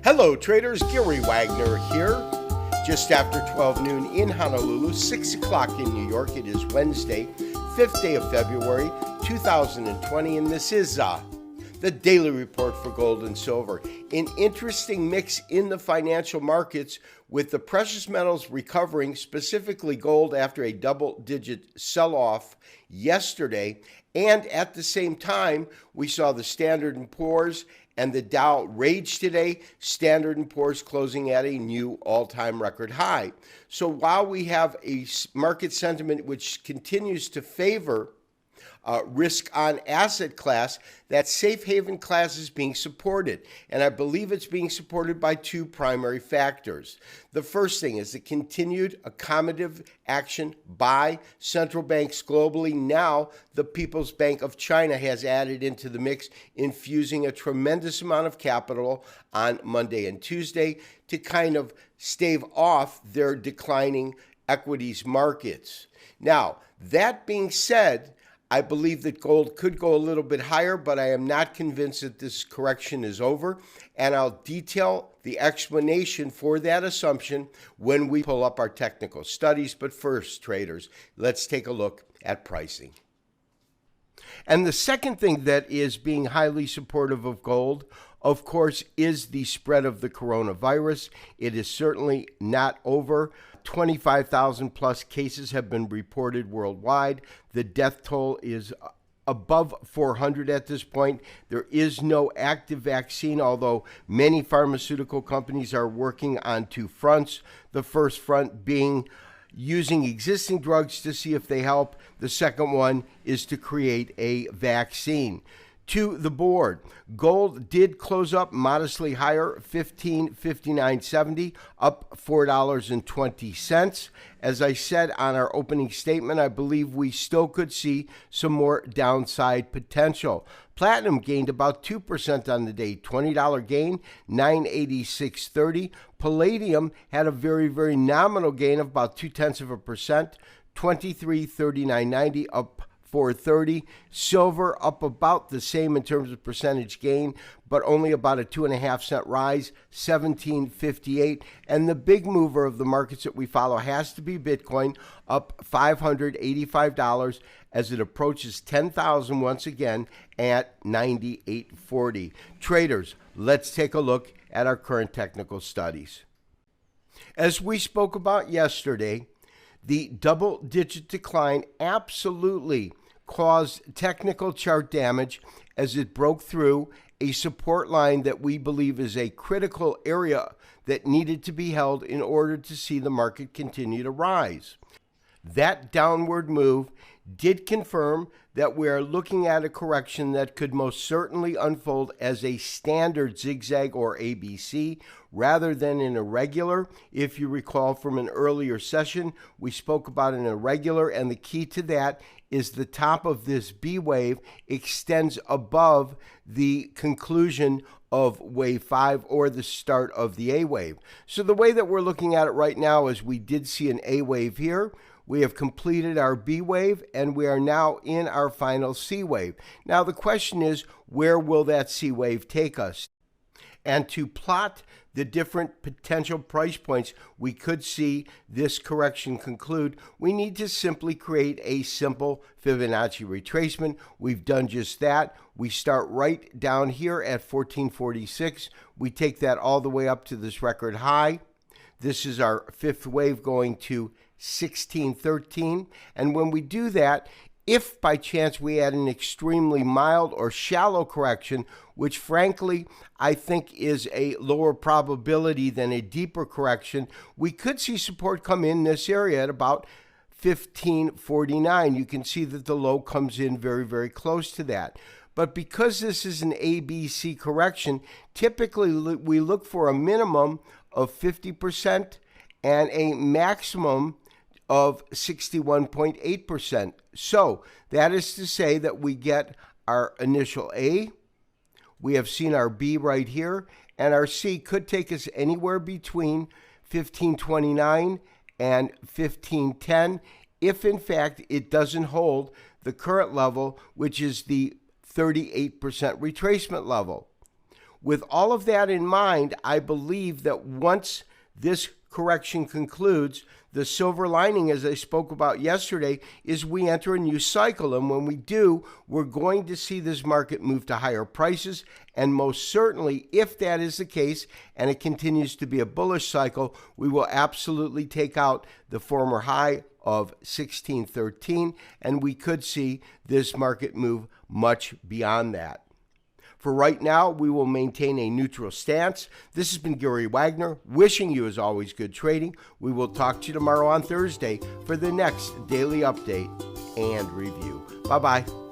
Hello traders, Gary Wagner here. Just after 12 noon in Honolulu, 6 o'clock in New York. It is Wednesday, 5th day of February, 2020, and this is the Daily Report for Gold and Silver. An interesting mix in the financial markets with the precious metals recovering, specifically gold after a double-digit sell-off yesterday. And at the same time, we saw the Standard & Poor's and the Dow rage today, Standard & Poor's closing at a new all-time record high. So while we have a market sentiment which continues to favor risk on asset class, that safe haven class is being supported. And I believe it's being supported by two primary factors. The first thing is the continued accommodative action by central banks globally. Now, the People's Bank of China has added into the mix, infusing a tremendous amount of capital on Monday and Tuesday to kind of stave off their declining equities markets. Now, that being said, I believe that gold could go a little bit higher, but I am not convinced that this correction is over, and I'll detail the explanation for that assumption when we pull up our technical studies. But first, traders, let's take a look at pricing. And the second thing that is being highly supportive of gold, of course, is the spread of the coronavirus. It is certainly not over. 25,000 plus cases have been reported worldwide. The death toll is above 400 at this point. There is no active vaccine, although many pharmaceutical companies are working on two fronts. The first front being using existing drugs to see if they help. The second one is to create a vaccine. To the board, gold did close up modestly higher, $15.5970, up $4.20. As I said on our opening statement, I believe we still could see some more downside potential. Platinum gained about 2% on the day, $20 gain, $986.30. Palladium had a very, very nominal gain of about 0.2%, $23.3990, up $4.30. Silver up about the same in terms of percentage gain, but only about a 2.5-cent rise, $17.58. And the big mover of the markets that we follow has to be Bitcoin, up $585 as it approaches 10,000 once again at 98.40. Traders, let's take a look at our current technical studies. As we spoke about yesterday, the double-digit decline absolutely caused technical chart damage as it broke through a support line that we believe is a critical area that needed to be held in order to see the market continue to rise. That downward move did confirm that we are looking at a correction that could most certainly unfold as a standard zigzag or ABC rather than an irregular. If you recall from an earlier session, we spoke about an irregular, and the key to that is the top of this B wave extends above the conclusion of wave 5 or the start of the A wave. So the way that we're looking at it right now is we did see an A wave here. We have completed our B wave, and we are now in our final C wave. Now, the question is, where will that C wave take us? And to plot the different potential price points we could see this correction conclude, we need to simply create a simple Fibonacci retracement. We've done just that. We start right down here at 1446. We take that all the way up to this record high. This is our fifth wave going to 1613, and when we do that, if by chance we had an extremely mild or shallow correction, which frankly I think is a lower probability than a deeper correction, we could see support come in this area at about 1549. You can see that the low comes in very, very close to that. But because this is an ABC correction, typically we look for a minimum of 50% and a maximum of 61.8%. So that is to say that we get our initial A, we have seen our B right here, and our C could take us anywhere between 1529 and 1510 if in fact it doesn't hold the current level, which is the 38% retracement level. with all of that in mind, I believe that once this correction concludes, the silver lining, as I spoke about yesterday, is we enter a new cycle. And when we do, we're going to see this market move to higher prices. And most certainly, if that is the case and it continues to be a bullish cycle, we will absolutely take out the former high of 1613, and we could see this market move much beyond that. For right now, we will maintain a neutral stance. This has been Gary Wagner, wishing you, as always, good trading. We will talk to you tomorrow on Thursday for the next daily update and review. Bye-bye.